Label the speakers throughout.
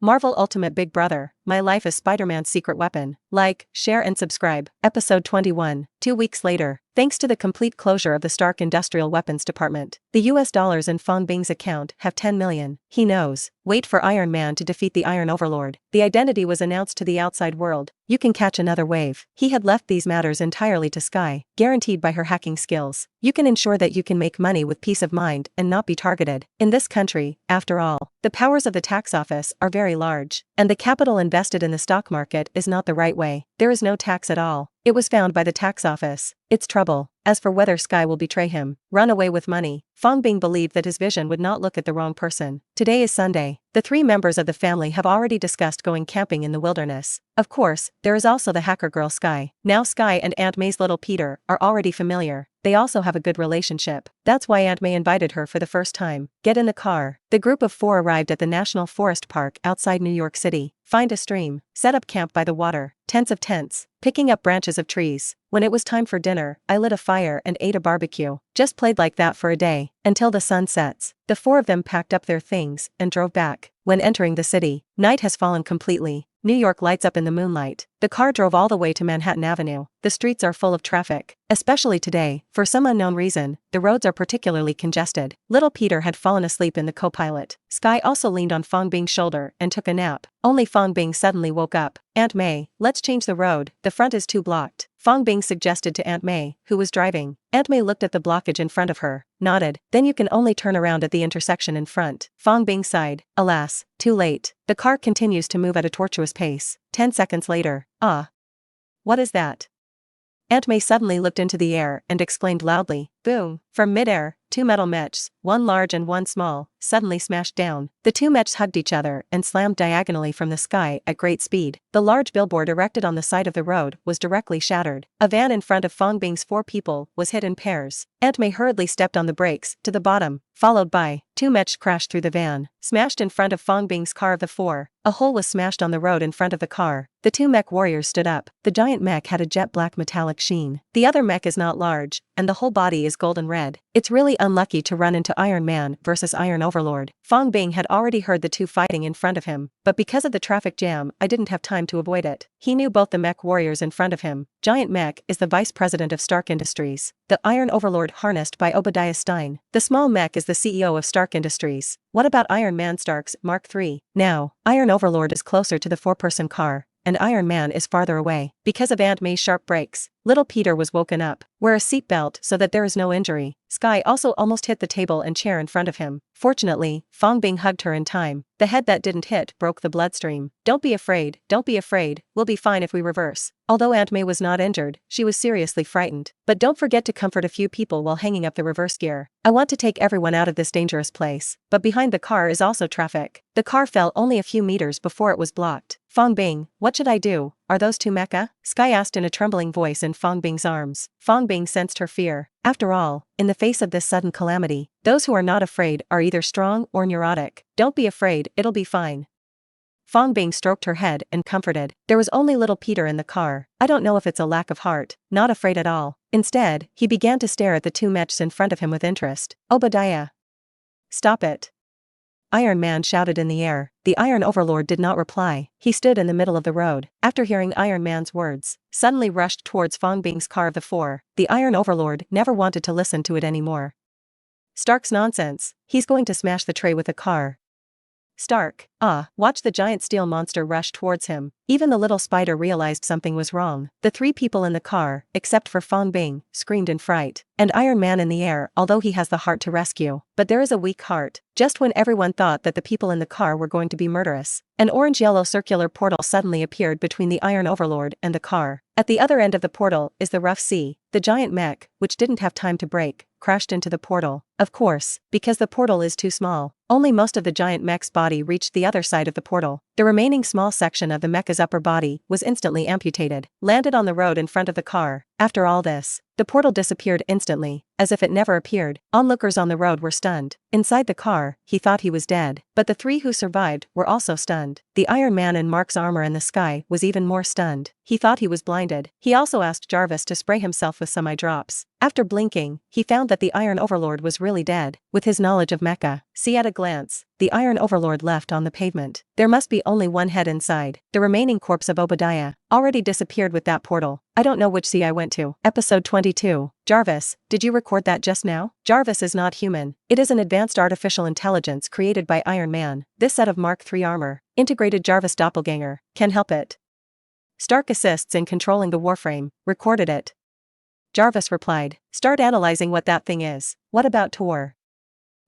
Speaker 1: Marvel Ultimate Big Brother, My Life as Spider-Man's Secret Weapon. Like, share and subscribe. Episode 21. 2 weeks later. Thanks to the complete closure of the Stark Industrial Weapons Department, the US dollars in Fang Bing's account have 10 million. He knows. Wait for Iron Man to defeat the Iron Overlord. The identity was announced to the outside world. You can catch another wave. He had left these matters entirely to Sky, guaranteed by her hacking skills. You can ensure that you can make money with peace of mind and not be targeted. In this country, after all, the powers of the tax office are very large, and the capital invested in the stock market is not the right way. There is no tax at all. It was found by the tax office. It's trouble. As for whether Sky will betray him, run away with money, Fang Bing believed that his vision would not look at the wrong person. Today is Sunday. The 3 members of the family have already discussed going camping in the wilderness. Of course, there is also the hacker girl Sky. Now Sky and Aunt May's little Peter are already familiar. They also have a good relationship. That's why Aunt May invited her for the first time. Get in the car. The group of 4 arrived at the National Forest Park outside New York City. Find a stream. Set up camp by the water. Tents of tents. Picking up branches of trees. When it was time for dinner, I lit a fire and ate a barbecue. Just played like that for a day, until the sun sets. The 4 of them packed up their things and drove back. When entering the city, night has fallen completely. New York lights up in the moonlight. The car drove all the way to Manhattan Avenue. The streets are full of traffic. Especially today, for some unknown reason, the roads are particularly congested. Little Peter had fallen asleep in the co-pilot. Sky also leaned on Fang Bing's shoulder and took a nap. Only Fang Bing suddenly woke up. Aunt May, let's change the road, the front is too blocked. Fang Bing suggested to Aunt May, who was driving. Aunt May looked at the blockage in front of her, nodded. Then you can only turn around at the intersection in front. Fang Bing sighed. Alas, too late. The car continues to move at a tortuous pace. 10 seconds later. Ah. What is that? Aunt May suddenly looked into the air and exclaimed loudly. Boom! From midair, 2 metal mechs, one large and one small, suddenly smashed down. The 2 mechs hugged each other and slammed diagonally from the sky at great speed. The large billboard erected on the side of the road was directly shattered. A van in front of Fang Bing's 4 people was hit in pairs. Aunt May hurriedly stepped on the brakes to the bottom, followed by 2 mechs crashed through the van, smashed in front of Fang Bing's car of the 4. A hole was smashed on the road in front of the car. The 2 mech warriors stood up. The giant mech had a jet black metallic sheen. The other mech is not large, and the whole body is golden red. It's really unlucky to run into Iron Man versus Iron Overlord. Fang Bing had already heard the 2 fighting in front of him, but because of the traffic jam, I didn't have time to avoid it. He knew both the mech warriors in front of him. Giant Mech is the vice president of Stark Industries. The Iron Overlord harnessed by Obadiah Stine. The small mech is the CEO of Stark Industries. What about Iron Man Stark's Mark III? Now, Iron Overlord is closer to the 4-person car, and Iron Man is farther away. Because of Aunt May's sharp brakes, little Peter was woken up. Wear a seatbelt so that there is no injury. Sky also almost hit the table and chair in front of him. Fortunately, Fang Bing hugged her in time. The head that didn't hit broke the bloodstream. Don't be afraid, we'll be fine if we reverse. Although Aunt May was not injured, she was seriously frightened. But don't forget to comfort a few people while hanging up the reverse gear. I want to take everyone out of this dangerous place. But behind the car is also traffic. The car fell only a few meters before it was blocked. Fang Bing, what should I do? Are those 2 mecha? Sky asked in a trembling voice in Fang Bing's arms. Fang Bing sensed her fear. After all, in the face of this sudden calamity, those who are not afraid are either strong or neurotic. Don't be afraid, it'll be fine. Fang Bing stroked her head and comforted. There was only little Peter in the car. I don't know if it's a lack of heart. Not afraid at all. Instead, he began to stare at the 2 mechs in front of him with interest. Obadiah. Stop it. Iron Man shouted in the air. The Iron Overlord did not reply. He stood in the middle of the road. After hearing Iron Man's words, suddenly rushed towards Fang Bing's car of the 4. The Iron Overlord never wanted to listen to it anymore. Stark's nonsense. He's going to smash the tray with the car. Stark. Watch the giant steel monster rush towards him. Even the little spider realized something was wrong. The 3 people in the car, except for Fang Bing, screamed in fright. And Iron Man in the air, although he has the heart to rescue. But there is a weak heart. Just when everyone thought that the people in the car were going to be murderous, an orange-yellow circular portal suddenly appeared between the Iron Overlord and the car. At the other end of the portal is the rough sea. The giant mech, which didn't have time to brake, crashed into the portal. Of course, because the portal is too small, only most of the giant mech's body reached the other side of the portal. The remaining small section of the mecha's upper body was instantly amputated, landed on the road in front of the car. After all this, the portal disappeared instantly, as if it never appeared. Onlookers on the road were stunned. Inside the car, he thought he was dead. But the 3 who survived were also stunned. The Iron Man in Mark's armor in the sky was even more stunned. He thought he was blinded. He also asked Jarvis to spray himself with some eye drops. After blinking, he found that the Iron Overlord was really dead. With his knowledge of mecha, see at a glance, the Iron Overlord left on the pavement. There must be only one head inside. The remaining corpse of Obadiah already disappeared with that portal. I don't know which sea I went to. Episode 22. Jarvis, did you record that just now? Jarvis is not human. It is an advanced artificial intelligence created by Iron Man. This set of Mark III armor, integrated Jarvis doppelganger, can help it. Stark assists in controlling the Warframe, recorded it. Jarvis replied, start analyzing what that thing is. What about Tor?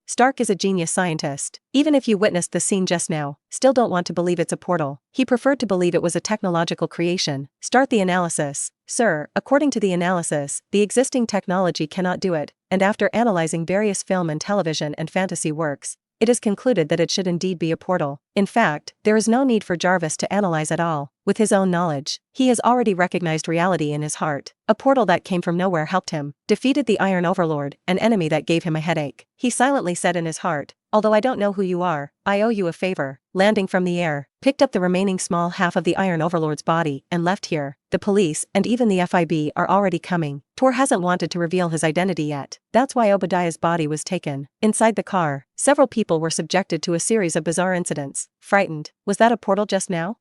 Speaker 1: Stark is a genius scientist. Even if you witnessed the scene just now, still don't want to believe it's a portal. He preferred to believe it was a technological creation. Start the analysis. Sir, according to the analysis, the existing technology cannot do it, and after analyzing various film and television and fantasy works, it is concluded that it should indeed be a portal. In fact, there is no need for Jarvis to analyze at all. With his own knowledge, he has already recognized reality in his heart. A portal that came from nowhere helped him, defeated the Iron Overlord, an enemy that gave him a headache. He silently said in his heart, although I don't know who you are, I owe you a favor. Landing from the air, picked up the remaining small half of the Iron Overlord's body and left here. The police and even the FIB are already coming. Tor hasn't wanted to reveal his identity yet. That's why Obadiah's body was taken. Inside the car, several people were subjected to a series of bizarre incidents. Frightened. Was that a portal just now?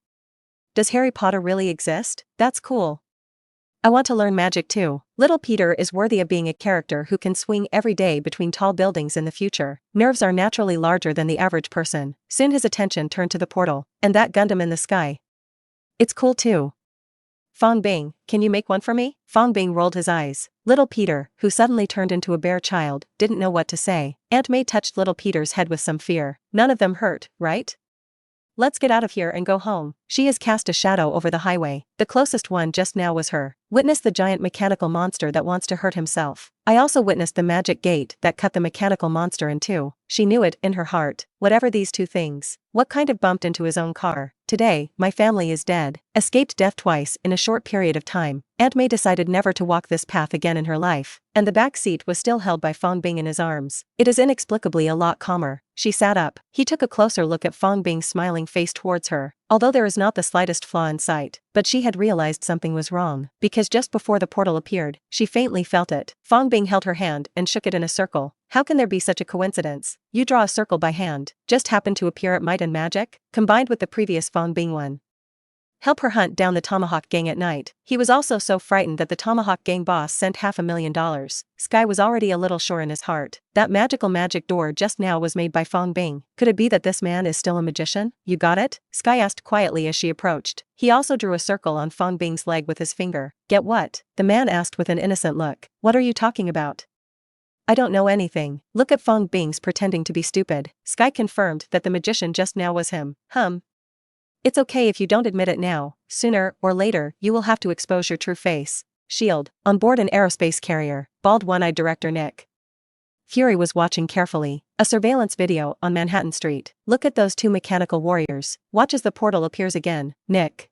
Speaker 1: Does Harry Potter really exist? That's cool. I want to learn magic too. Little Peter is worthy of being a character who can swing every day between tall buildings in the future. Nerves are naturally larger than the average person. Soon his attention turned to the portal, and that Gundam in the sky. It's cool too. Fang Bing, can you make one for me? Fang Bing rolled his eyes. Little Peter, who suddenly turned into a bear child, didn't know what to say. Aunt May touched little Peter's head with some fear. None of them hurt, right? Let's get out of here and go home. She has cast a shadow over the highway. The closest one just now was her. Witnessed the giant mechanical monster that wants to hurt himself. I also witnessed the magic gate that cut the mechanical monster in two. She knew it in her heart. Whatever these two things. What kind of bumped into his own car? Today, my family is dead. Escaped death twice in a short period of time. Aunt May decided never to walk this path again in her life. And the back seat was still held by Fang Bing in his arms. It is inexplicably a lot calmer. She sat up. He took a closer look at Fang Bing's smiling face towards her. Although there is not the slightest flaw in sight, but she had realized something was wrong, because just before the portal appeared, she faintly felt it. Fang Bing held her hand and shook it in a circle. How can there be such a coincidence? You draw a circle by hand, just happened to appear at Might and Magic, combined with the previous Fang Bing one. Help her hunt down the Tomahawk Gang at night. He was also so frightened that the Tomahawk Gang boss sent $500,000. Sky was already a little sure in his heart. That magic door just now was made by Fang Bing. Could it be that this man is still a magician? You got it? Sky asked quietly as she approached. He also drew a circle on Fang Bing's leg with his finger. Get what? The man asked with an innocent look. What are you talking about? I don't know anything. Look at Fang Bing's pretending to be stupid. Sky confirmed that the magician just now was him. It's okay if you don't admit it now. Sooner or later, you will have to expose your true face. Shield. On board an aerospace carrier. Bald one-eyed director Nick Fury was watching carefully. A surveillance video on Manhattan Street. Look at those two mechanical warriors. Watch as the portal appears again. Nick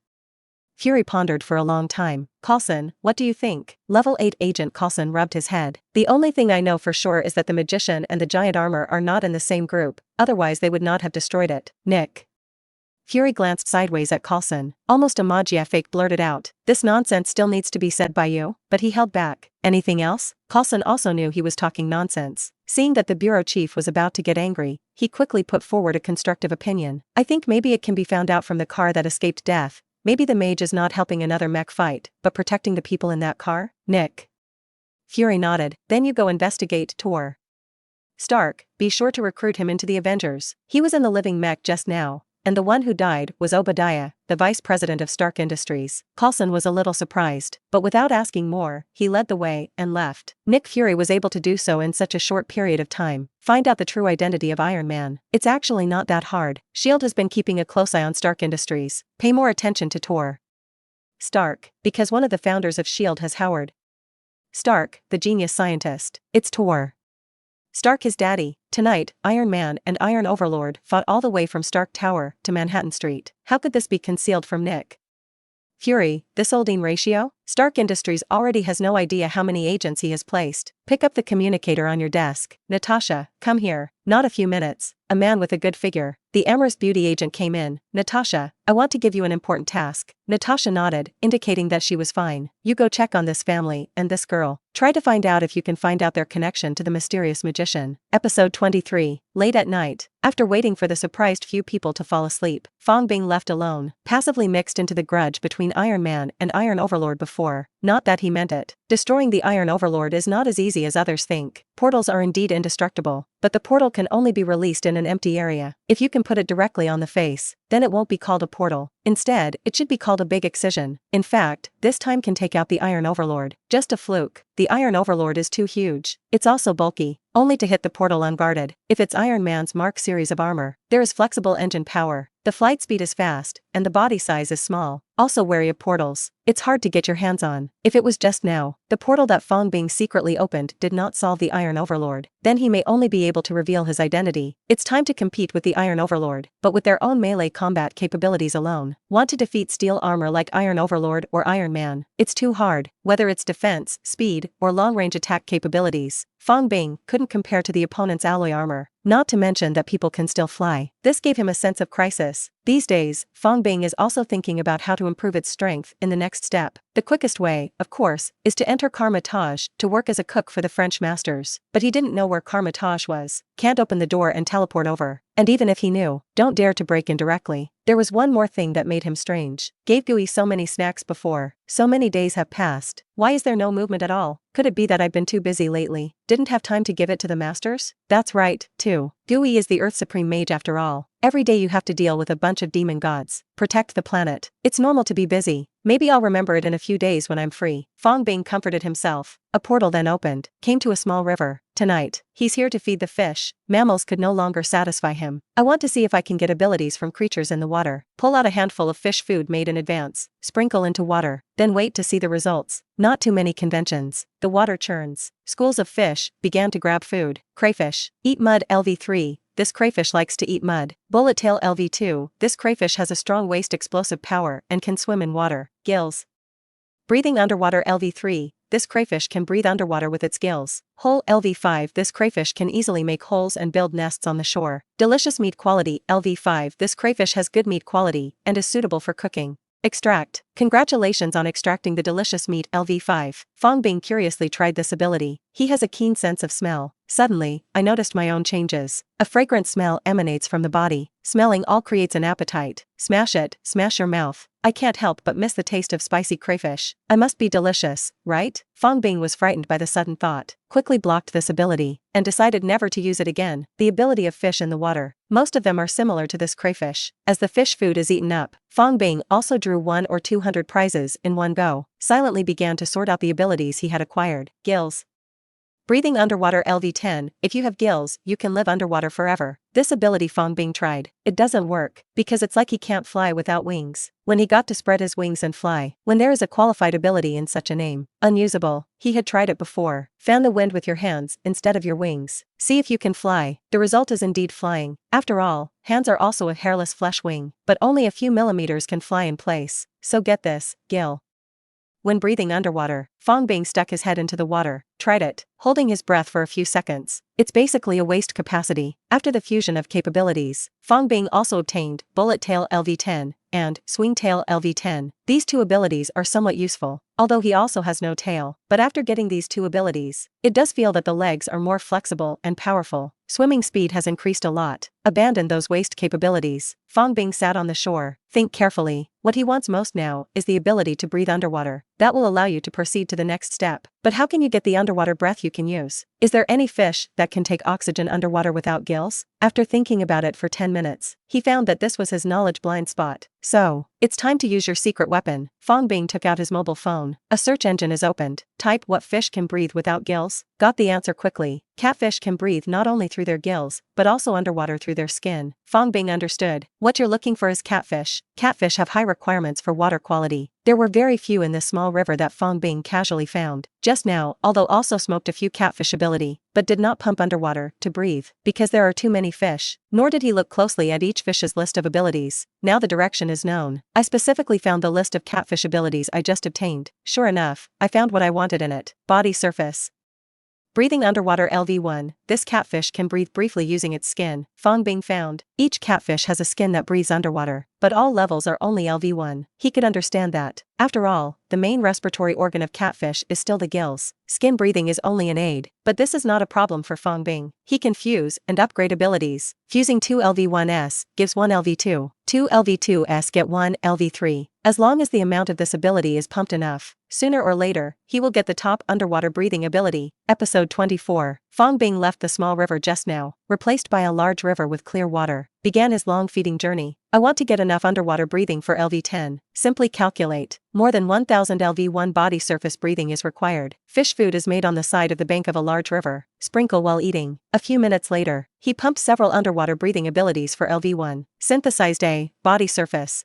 Speaker 1: Fury pondered for a long time. Coulson, what do you think? Level 8 Agent Coulson rubbed his head. The only thing I know for sure is that the magician and the giant armor are not in the same group, otherwise they would not have destroyed it. Nick Fury glanced sideways at Coulson. Almost a magia fake blurted out. This nonsense still needs to be said by you, but he held back. Anything else? Coulson also knew he was talking nonsense. Seeing that the bureau chief was about to get angry, he quickly put forward a constructive opinion. I think maybe it can be found out from the car that escaped death. Maybe the mage is not helping another mech fight, but protecting the people in that car? Nick Fury nodded. Then you go investigate Tor. Stark, be sure to recruit him into the Avengers. He was in the living mech just now. And the one who died was Obadiah, the vice president of Stark Industries. Coulson was a little surprised, but without asking more, he led the way and left. Nick Fury was able to do so in such a short period of time. Find out the true identity of Iron Man. It's actually not that hard. S.H.I.E.L.D. has been keeping a close eye on Stark Industries. Pay more attention to Tor. Stark, because one of the founders of S.H.I.E.L.D. has Howard Stark, the genius scientist. It's Tor. Stark his daddy. Tonight, Iron Man and Iron Overlord fought all the way from Stark Tower to Manhattan Street. How could this be concealed from Nick Fury? This Oldine ratio? Stark Industries already has no idea how many agents he has placed. Pick up the communicator on your desk. Natasha, come here. Not a few minutes. A man with a good figure. The amorous beauty agent came in. Natasha, I want to give you an important task. Natasha nodded, indicating that she was fine. You go check on this family and this girl. Try to find out if you can find out their connection to the mysterious magician. Episode 23. Late at night. After waiting for the surprised few people to fall asleep, Fang Bing left alone, passively mixed into the grudge between Iron Man and Iron Overlord before. Not that he meant it. Destroying the Iron Overlord is not as easy as others think. Portals are indeed indestructible, but the portal can only be released in an empty area. If you can put it directly on the face, then it won't be called a portal. Instead, it should be called a big excision. In fact, this time can take out the Iron Overlord. Just a fluke. The Iron Overlord is too huge. It's also bulky, only to hit the portal unguarded. If it's Iron Man's Mark series of armor, there is flexible engine power. The flight speed is fast, and the body size is small. Also wary of portals. It's hard to get your hands on. If it was just now, the portal that Fang Bing secretly opened did not solve the Iron Overlord, then he may only be able to reveal his identity. It's time to compete with the Iron Overlord, but with their own melee combat capabilities alone. Want to defeat steel armor like Iron Overlord or Iron Man? It's too hard. Whether it's defense, speed, or long-range attack capabilities, Fang Bing couldn't compare to the opponent's alloy armor. Not to mention that people can still fly. This gave him a sense of crisis. These days, Fang Bing is also thinking about how to improve its strength in the next step. The quickest way, of course, is to enter Carmitage to work as a cook for the French masters. But he didn't know where Carmitage was. Can't open the door and teleport over. And even if he knew, don't dare to break in directly. There was one more thing that made him strange. Gave Gui so many snacks before. So many days have passed. Why is there no movement at all? Could it be that I've been too busy lately? Didn't have time to give it to the masters? That's right, too. Gui is the Earth's supreme mage after all. Every day you have to deal with a bunch of demon gods. Protect the planet. It's normal to be busy. Maybe I'll remember it in a few days when I'm free. Fang Bing comforted himself. A portal then opened, came to a small river. Tonight, he's here to feed the fish. Mammals could no longer satisfy him. I want to see if I can get abilities from creatures in the water. Pull out a handful of fish food made in advance. Sprinkle into water. Then wait to see the results. Not too many conventions. The water churns. Schools of fish began to grab food. Crayfish. Eat mud LV3. This crayfish likes to eat mud. Bullet tail LV2. This crayfish has a strong waist explosive power and can swim in water. Gills. Breathing underwater LV3. This crayfish can breathe underwater with its gills. Hole LV5. This crayfish can easily make holes and build nests on the shore. Delicious meat quality LV5. This crayfish has good meat quality and is suitable for cooking. Extract. Congratulations on extracting the delicious meat LV5. Fang Bing curiously tried this ability. He has a keen sense of smell. Suddenly, I noticed my own changes. A fragrant smell emanates from the body. Smelling all creates an appetite. Smash it, smash your mouth. I can't help but miss the taste of spicy crayfish. I must be delicious, right? Fang Bing was frightened by the sudden thought, quickly blocked this ability, and decided never to use it again. The ability of fish in the water. Most of them are similar to this crayfish. As the fish food is eaten up, Fang Bing also drew 100 or 200 prizes in one go, silently began to sort out the abilities he had acquired. Gills. Breathing underwater LV10. If you have gills, you can live underwater forever. This ability Fang Bing tried. It doesn't work, because it's like he can't fly without wings. When he got to spread his wings and fly, when there is a qualified ability in such a name, unusable. He had tried it before. Fan the wind with your hands instead of your wings. See if you can fly. The result is indeed flying. After all, hands are also a hairless flesh wing, but only a few millimeters can fly in place. So get this, gill. When breathing underwater, Fang Bing stuck his head into the water, tried it, holding his breath for a few seconds. It's basically a waste capacity. After the fusion of capabilities, Fang Bing also obtained Bullet Tail LV10 and Swing Tail LV10. These two abilities are somewhat useful, although he also has no tail. But after getting these two abilities, it does feel that the legs are more flexible and powerful. Swimming speed has increased a lot. Abandon those waste capabilities. Fang Bing sat on the shore. Think carefully. What he wants most now is the ability to breathe underwater. That will allow you to proceed to the next step. But how can you get the underwater breath you can use? Is there any fish that can take oxygen underwater without gills? After thinking about it for 10 minutes, he found that this was his knowledge blind spot. So, it's time to use your secret weapon. Fang Bing took out his mobile phone. A search engine is opened. Type what fish can breathe without gills. got the answer quickly. Catfish can breathe not only through their gills, but also underwater through their skin. Fang Bing understood. What you're looking for is catfish. Catfish have high requirements for water quality. There were very few in this small river that Fang Bing casually found. Just now, although also smoked a few catfish ability, but did not pump underwater to breathe, because there are too many fish. Nor did he look closely at each fish's list of abilities. Now the direction is known. I specifically found the list of catfish abilities I just obtained. Sure enough, I found what I wanted in it. Body surface. Breathing underwater LV1, this catfish can breathe briefly using its skin. Fang Bing found. Each catfish has a skin that breathes underwater, but all levels are only LV1. He could understand that. After all, the main respiratory organ of catfish is still the gills. Skin breathing is only an aid, but this is not a problem for Fang Bing. He can fuse and upgrade abilities. Fusing 2 LV1s gives 1 LV2. 2 LV2s get 1 LV3. As long as the amount of this ability is pumped enough, sooner or later, he will get the top underwater breathing ability. Episode 24. Fang Bing left the small river just now, replaced by a large river with clear water, began his long feeding journey. I want to get enough underwater breathing for LV10. Simply calculate. More than 1000 LV1 body surface breathing is required. Fish food is made on the side of the bank of a large river. Sprinkle while eating. A few minutes later, he pumped several underwater breathing abilities for LV1. Synthesized A. Body surface.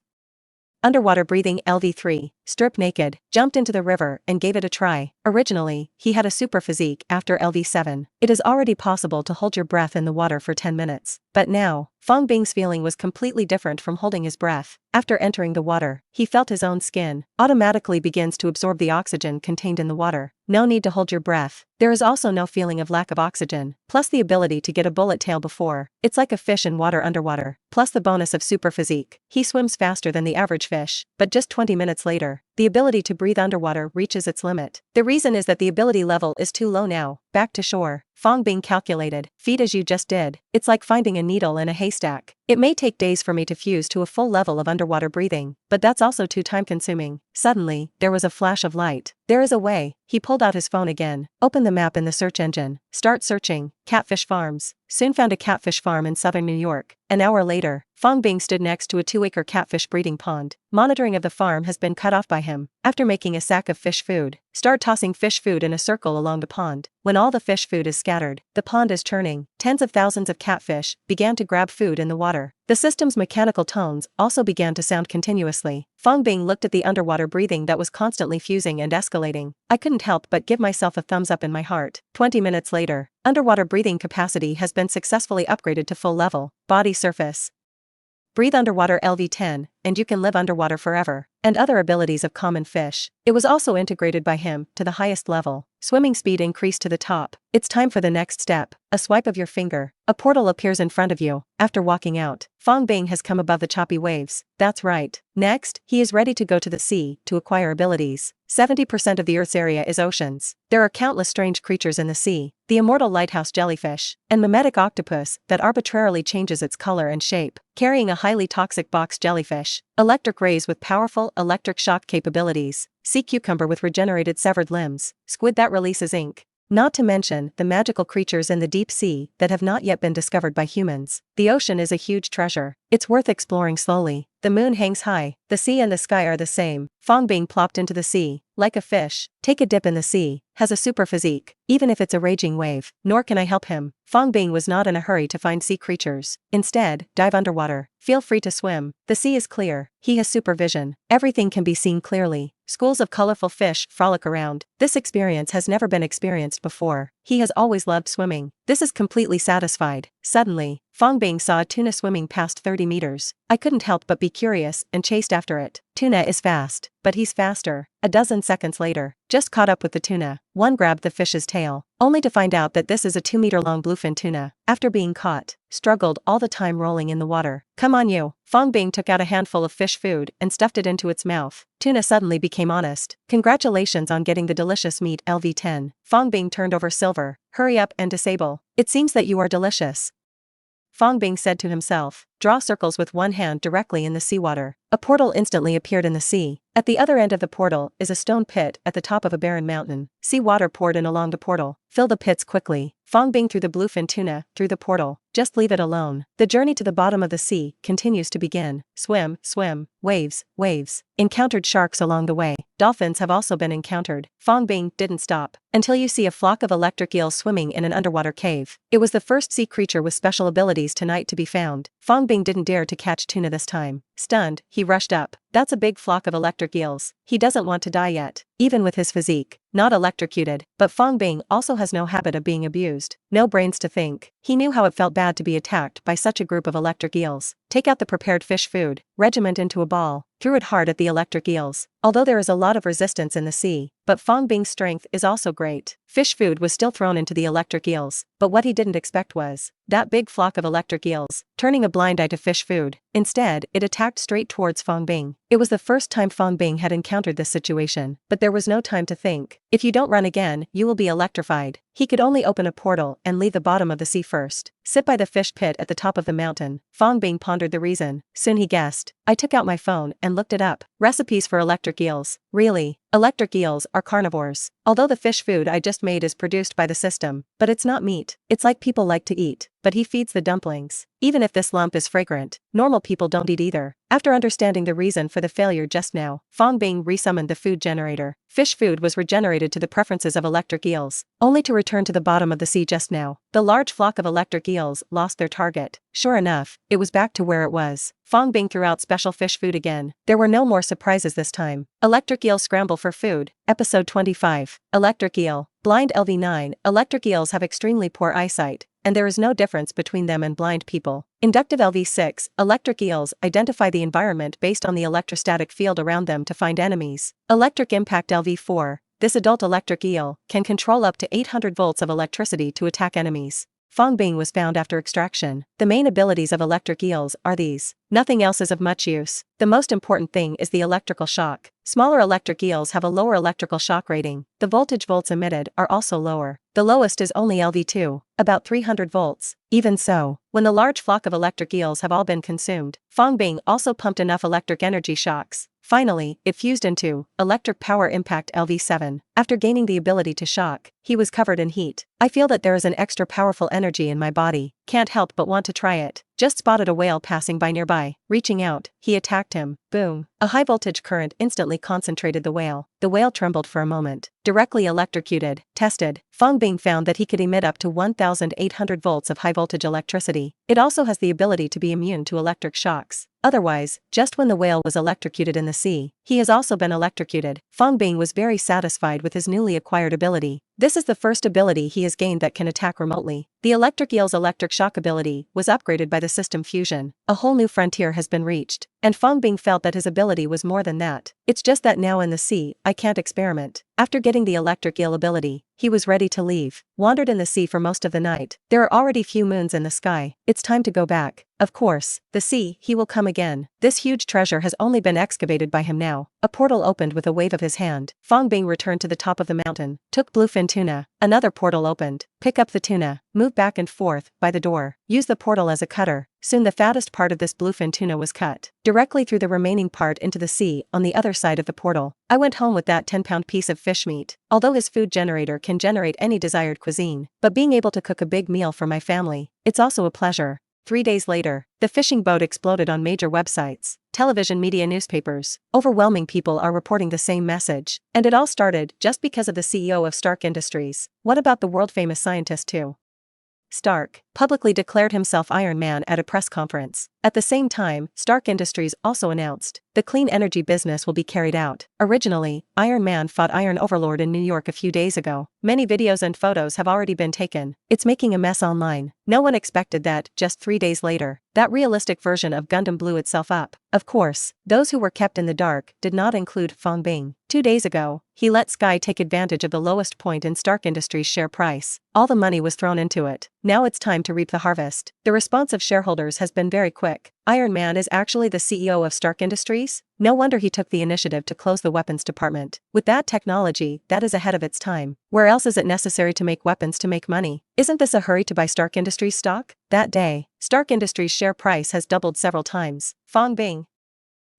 Speaker 1: Underwater breathing LV3, strip naked, jumped into the river and gave it a try. Originally, he had a super physique after LV7. It is already possible to hold your breath in the water for 10 minutes. But now, Fang Bing's feeling was completely different from holding his breath. After entering the water, he felt his own skin automatically begins to absorb the oxygen contained in the water. No need to hold your breath. There is also no feeling of lack of oxygen, plus the ability to get a bullet tail before. It's like a fish in water underwater, plus the bonus of super physique. He swims faster than the average fish, but just 20 minutes later, the ability to breathe underwater reaches its limit. The reason is that the ability level is too low now. Back to shore. Fang Bing calculated. Feed as you just did. It's like finding a needle in a haystack. It may take days for me to fuse to a full level of underwater breathing, but that's also too time-consuming. Suddenly, there was a flash of light. There is a way. He pulled out his phone again. Open the map in the search engine. Start searching. Catfish farms. Soon found a catfish farm in southern New York. An hour later, Fang Bing stood next to a 2-acre catfish breeding pond. Monitoring of the farm has been cut off by him. After making a sack of fish food, start tossing fish food in a circle along the pond. When all the fish food is scattered, the pond is churning. Tens of thousands of catfish began to grab food in the water. The system's mechanical tones also began to sound continuously. Fang Bing looked at the underwater breathing that was constantly fusing and escalating. I couldn't help but give myself a thumbs up in my heart. 20 minutes later, underwater breathing capacity has been successfully upgraded to full level. Body surface. Breathe underwater LV10, and you can live underwater forever. And other abilities of common fish. It was also integrated by him to the highest level. Swimming speed increased to the top. It's time for the next step. A swipe of your finger. A portal appears in front of you. After walking out, Fang Bing has come above the choppy waves. That's right. Next, he is ready to go to the sea to acquire abilities. 70% of the Earth's area is oceans. There are countless strange creatures in the sea. The immortal lighthouse jellyfish, and mimetic octopus that arbitrarily changes its color and shape, carrying a highly toxic box jellyfish. Electric rays with powerful electric shock capabilities. Sea cucumber with regenerated severed limbs. Squid that releases ink. Not to mention the magical creatures in the deep sea that have not yet been discovered by humans. The ocean is a huge treasure. It's worth exploring slowly. The moon hangs high. The sea and the sky are the same. Fang Bing plopped into the sea, like a fish. Take a dip in the sea. Has a super physique, even if it's a raging wave. Nor can I help him. Fang Bing was not in a hurry to find sea creatures. Instead, dive underwater. Feel free to swim. The sea is clear. He has supervision. Everything can be seen clearly. Schools of colorful fish frolic around. This experience has never been experienced before. He has always loved swimming. This is completely satisfied. Suddenly, Fang Bing saw a tuna swimming past 30 meters. I couldn't help but be curious and chased after it. Tuna is fast, but he's faster. A dozen seconds later, just caught up with the tuna. One grabbed the fish's tail, only to find out that this is a 2-meter-long bluefin tuna. After being caught, struggled all the time rolling in the water. Come on you. Fang Bing took out a handful of fish food and stuffed it into its mouth. Tuna suddenly became honest. Congratulations on getting the delicious meat LV10. Fang Bing turned over silver. Hurry up and disable. It seems that you are delicious. Fang Bing said to himself. Draw circles with one hand directly in the seawater. A portal instantly appeared in the sea. At the other end of the portal is a stone pit at the top of a barren mountain. Sea water poured in along the portal. Fill the pits quickly. Fang Bing threw the bluefin tuna through the portal. Just leave it alone. The journey to the bottom of the sea continues to begin. Swim, swim, waves, waves. Encountered sharks along the way. Dolphins have also been encountered. Fang Bing didn't stop until you see a flock of electric eels swimming in an underwater cave. It was the first sea creature with special abilities tonight to be found. Fang Bing didn't dare to catch tuna this time. Stunned, he rushed up. That's a big flock of electric eels. He doesn't want to die yet, even with his physique. Not electrocuted, but Fang Bing also has no habit of being abused. No brains to think. He knew how it felt bad to be attacked by such a group of electric eels. Take out the prepared fish food, regiment into a ball, threw it hard at the electric eels. Although there is a lot of resistance in the sea, but Fang Bing's strength is also great. Fish food was still thrown into the electric eels, but what he didn't expect was that big flock of electric eels, turning a blind eye to fish food. Instead, it attacked straight towards Fang Bing. It was the first time Fang Bing had encountered this situation, but there was no time to think. If you don't run again, you will be electrified. He could only open a portal and leave the bottom of the sea first. Sit by the fish pit at the top of the mountain. Fang Bing pondered the reason. Soon he guessed. I took out my phone and looked it up. Recipes for electric eels. Really? Electric eels are carnivores. Although the fish food I just made is produced by the system, but it's not meat. It's like people like to eat, but he feeds the dumplings. Even if this lump is fragrant, normal people don't eat either. After understanding the reason for the failure just now, Fang Bing resummoned the food generator. Fish food was regenerated to the preferences of electric eels, only to return to the bottom of the sea just now. The large flock of electric eels lost their target. Sure enough, it was back to where it was. Fang Bing threw out special fish food again. There were no more surprises this time. Electric eel scramble for food. Episode 25. Electric eel. Blind LV9. Electric eels have extremely poor eyesight, and there is no difference between them and blind people. Inductive LV6. Electric eels identify the environment based on the electrostatic field around them to find enemies. Electric impact LV4. This adult electric eel can control up to 800 volts of electricity to attack enemies. Fang Bing was found after extraction. The main abilities of electric eels are these. Nothing else is of much use. The most important thing is the electrical shock. Smaller electric eels have a lower electrical shock rating. The voltage volts emitted are also lower. The lowest is only LV2, about 300 volts. Even so, when the large flock of electric eels have all been consumed, Fang Bing also pumped enough electric energy shocks. Finally, it fused into electric power impact LV7. After gaining the ability to shock, he was covered in heat. I feel that there is an extra powerful energy in my body. Can't help but want to try it. Just spotted a whale passing by nearby. Reaching out, he attacked him. Boom. A high voltage current instantly concentrated the whale. The whale trembled for a moment. Directly electrocuted. Tested. Fang Bing found that he could emit up to 1,800 volts of high voltage electricity. It also has the ability to be immune to electric shocks. Otherwise, just when the whale was electrocuted in the sea, he has also been electrocuted. Fang Bing was very satisfied with his newly acquired ability. This is the first ability he has gained that can attack remotely. The electric eel's electric shock ability was upgraded by the system fusion. A whole new frontier has been reached, and Fang Bing felt that his ability was more than that. It's just that now in the sea, I can't experiment. After getting the electric eel ability, he was ready to leave. Wandered in the sea for most of the night. There are already few moons in the sky. It's time to go back. Of course, the sea, he will come again. This huge treasure has only been excavated by him now. A portal opened with a wave of his hand. Fang Bing returned to the top of the mountain. Took bluefin tuna. Another portal opened. Pick up the tuna. Move back and forth by the door. Use the portal as a cutter. Soon the fattest part of this bluefin tuna was cut directly through the remaining part into the sea on the other side of the portal. I went home with that 10-pound piece of fish meat. Although his food generator can generate any desired cuisine, but being able to cook a big meal for my family, it's also a pleasure. 3 days later, the fishing boat exploded on major websites, television, media, newspapers. Overwhelming people are reporting the same message. And it all started just because of the CEO of Stark Industries. What about the world-famous scientist too? Stark publicly declared himself Iron Man at a press conference. At the same time, Stark Industries also announced the clean energy business will be carried out. Originally, Iron Man fought Iron Overlord in New York a few days ago. Many videos and photos have already been taken. It's making a mess online. No one expected that, just 3 days later, that realistic version of Gundam blew itself up. Of course, those who were kept in the dark did not include Fang Bing. 2 days ago, he let Sky take advantage of the lowest point in Stark Industries' share price. All the money was thrown into it. Now it's time time to reap the harvest. The response of shareholders has been very quick. Iron Man is actually the CEO of Stark Industries? No wonder he took the initiative to close the weapons department. With that technology, that is ahead of its time. Where else is it necessary to make weapons to make money? Isn't this a hurry to buy Stark Industries stock? That day, Stark Industries' share price has doubled several times. Fang Bing.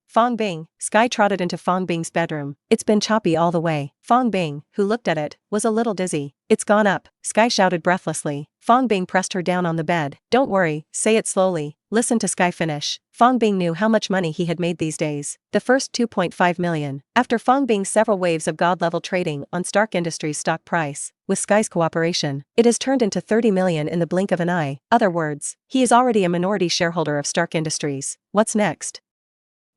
Speaker 1: Fang Bing. Sky trotted into Fang Bing's bedroom. It's been choppy all the way. Fang Bing, who looked at it, was a little dizzy. It's gone up, Sky shouted breathlessly. Fang Bing pressed her down on the bed. Don't worry, say it slowly. Listen to Sky finish. Fang Bing knew how much money he had made these days. The first 2.5 million. After Fang Bing's several waves of god-level trading on Stark Industries' stock price, with Sky's cooperation, it has turned into 30 million in the blink of an eye. Other words, he is already a minority shareholder of Stark Industries. What's next?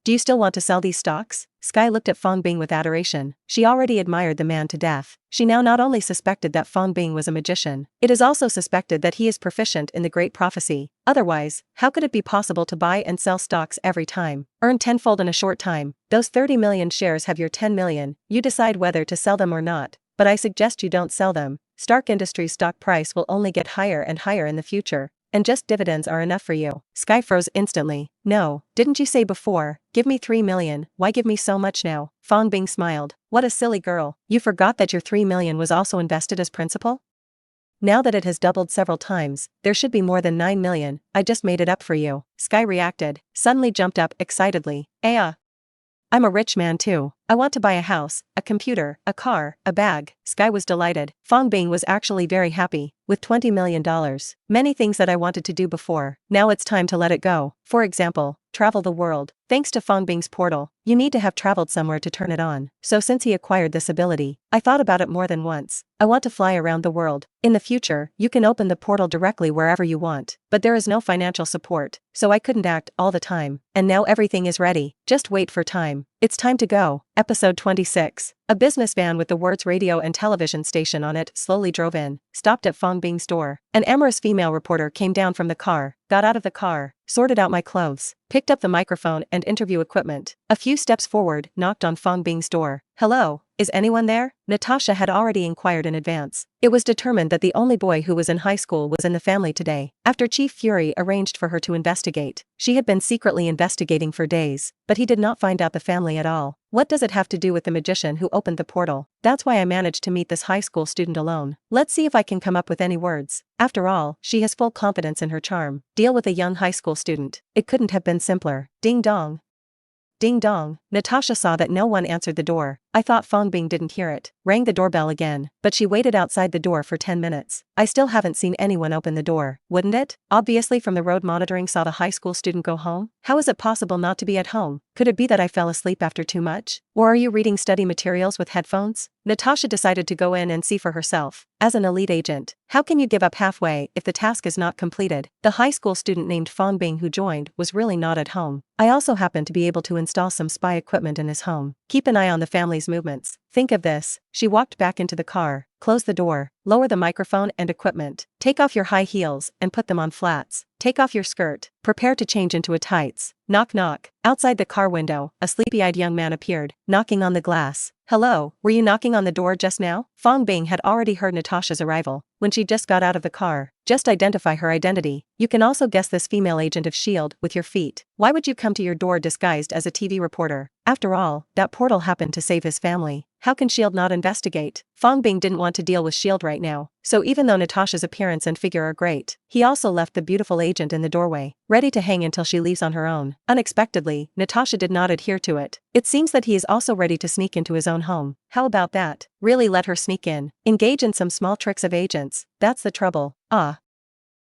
Speaker 1: Do you still want to sell these stocks? Sky looked at Fang Bing with adoration. She already admired the man to death. She now not only suspected that Fang Bing was a magician, it is also suspected that he is proficient in the great prophecy. Otherwise, how could it be possible to buy and sell stocks every time? Earn tenfold in a short time. Those 30 million shares have your 10 million. You decide whether to sell them or not. But I suggest you don't sell them. Stark Industries' stock price will only get higher and higher in the future. And just dividends are enough for you. Sky froze instantly. No, didn't you say before, give me 3 million, why give me so much now? Fang Bing smiled. What a silly girl. You forgot that your 3 million was also invested as principal? Now that it has doubled several times, there should be more than 9 million, I just made it up for you. Sky reacted, suddenly jumped up excitedly. I'm a rich man too. I want to buy a house, a computer, a car, a bag. Sky was delighted. Fang Bing was actually very happy. With $20 million. Many things that I wanted to do before. Now it's time to let it go. For example, travel the world. Thanks to Fang Bing's portal, you need to have traveled somewhere to turn it on. So since he acquired this ability, I thought about it more than once. I want to fly around the world. In the future, you can open the portal directly wherever you want. But there is no financial support, so I couldn't act all the time. And now everything is ready. Just wait for time. It's time to go. Episode 26. A business van with the words radio and television station on it slowly drove in, stopped at Fang Bing's door. An amorous female reporter came down from the car, got out of the car, sorted out my clothes, picked up the microphone and interview equipment. A few steps forward, knocked on Fang Bing's door. Hello, is anyone there? Natasha had already inquired in advance. It was determined that the only boy who was in high school was in the family today. After Chief Fury arranged for her to investigate, she had been secretly investigating for days, but he did not find out the family at all. What does it have to do with the magician who opened the portal? That's why I managed to meet this high school student alone. Let's see if I can come up with any words. After all, she has full confidence in her charm. Deal with a young high school student. It couldn't have been simpler. Ding dong. Ding dong. Natasha saw that no one answered the door. I thought Fang Bing didn't hear it. Rang the doorbell again, but she waited outside the door for 10 minutes. I still haven't seen anyone open the door. Wouldn't it? Obviously from the road monitoring saw the high school student go home. How is it possible not to be at home? Could it be that I fell asleep after too much? Or are you reading study materials with headphones? Natasha decided to go in and see for herself. As an elite agent, how can you give up halfway if the task is not completed? The high school student named Fang Bing who joined was really not at home. I also happened to be able to install some spy equipment in his home. Keep an eye on the family's movements. Think of this. She walked back into the car, closed the door, lower the microphone and equipment. Take off your high heels and put them on flats. Take off your skirt. Prepare to change into a tights. Knock knock. Outside the car window, a sleepy-eyed young man appeared, knocking on the glass. Hello, were you knocking on the door just now? Fang Bing had already heard Natasha's arrival, when she just got out of the car. Just identify her identity. You can also guess this female agent of S.H.I.E.L.D. with your feet. Why would you come to your door disguised as a TV reporter? After all, that portal happened to save his family. How can S.H.I.E.L.D. not investigate? Fang Bing didn't want to deal with S.H.I.E.L.D. right now, so even though Natasha's appearance and figure are great, he also left the beautiful agent in the doorway, ready to hang until she leaves on her own. Unexpectedly, Natasha did not adhere to it. It seems that he is also ready to sneak into his own home. How about that? Really let her sneak in. Engage in some small tricks of agents. That's the trouble.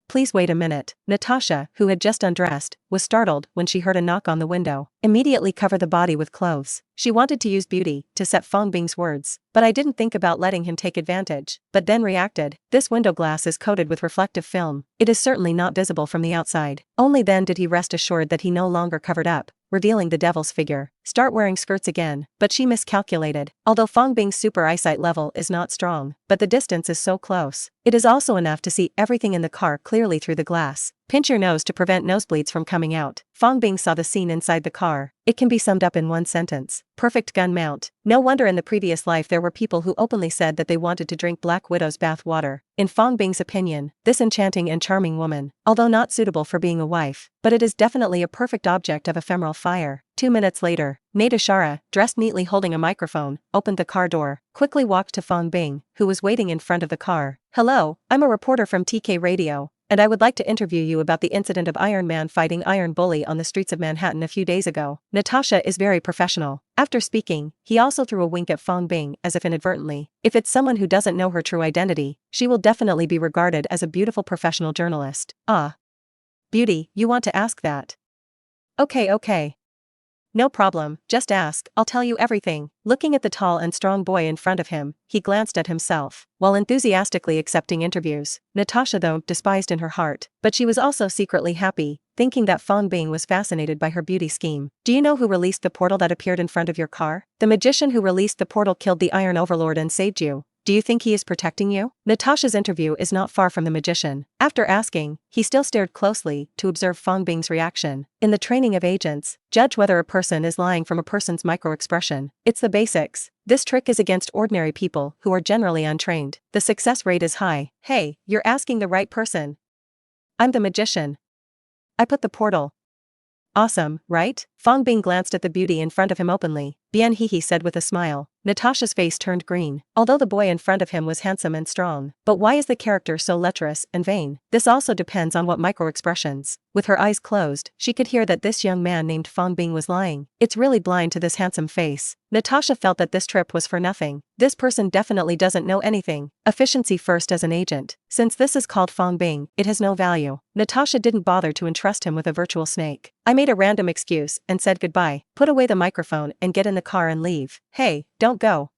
Speaker 1: Please wait a minute. Natasha, who had just undressed, was startled when she heard a knock on the window. Immediately cover the body with clothes. She wanted to use beauty to set Fang Bing's words, but I didn't think about letting him take advantage. But then reacted. This window glass is coated with reflective film. It is certainly not visible from the outside. Only then did he rest assured that he no longer covered up, revealing the devil's figure. start wearing skirts again, but she miscalculated. Although Fang Bing's super eyesight level is not strong, but the distance is so close. It is also enough to see everything in the car clearly through the glass. Pinch your nose to prevent nosebleeds from coming out. Fang Bing saw the scene inside the car. It can be summed up in one sentence. Perfect gun mount. No wonder in the previous life there were people who openly said that they wanted to drink Black Widow's bath water. In Fang Bing's opinion, this enchanting and charming woman, although not suitable for being a wife, but it is definitely a perfect object of ephemeral fire. 2 minutes later, Nadeshara, dressed neatly holding a microphone, opened the car door, quickly walked to Fang Bing, who was waiting in front of the car. "Hello, I'm a reporter from TK Radio, and I would like to interview you about the incident of Iron Man fighting Iron Bully on the streets of Manhattan a few days ago." Natasha is very professional. After speaking, he also threw a wink at Fang Bing as if inadvertently. If it's someone who doesn't know her true identity, she will definitely be regarded as a beautiful professional journalist. Ah. Beauty, you want to ask that? Okay. No problem, just ask, I'll tell you everything. Looking at the tall and strong boy in front of him, he glanced at himself, while enthusiastically accepting interviews. Natasha though despised in her heart, but she was also secretly happy, thinking that Fang Bing was fascinated by her beauty scheme. "Do you know who released the portal that appeared in front of your car? The magician who released the portal killed the Iron Overlord and saved you. Do you think he is protecting you?" Natasha's interview is not far from the magician. After asking, he still stared closely to observe Fang Bing's reaction. In the training of agents, judge whether a person is lying from a person's micro-expression. It's the basics. This trick is against ordinary people who are generally untrained. The success rate is high. "Hey, you're asking the right person. I'm the magician. I put the portal." "Awesome, right?" Fang Bing glanced at the beauty in front of him openly. "Bien," he said with a smile. Natasha's face turned green, although the boy in front of him was handsome and strong. But why is the character so lecherous and vain? This also depends on what micro-expressions. With her eyes closed, she could hear that this young man named Fang Bing was lying. It's really blind to this handsome face. Natasha felt that this trip was for nothing. This person definitely doesn't know anything. Efficiency first as an agent. Since this is called Fang Bing, it has no value. Natasha didn't bother to entrust him with a virtual snake. "I made a random excuse and said goodbye. Put away the microphone and get in the car and leave. Hey, don't go.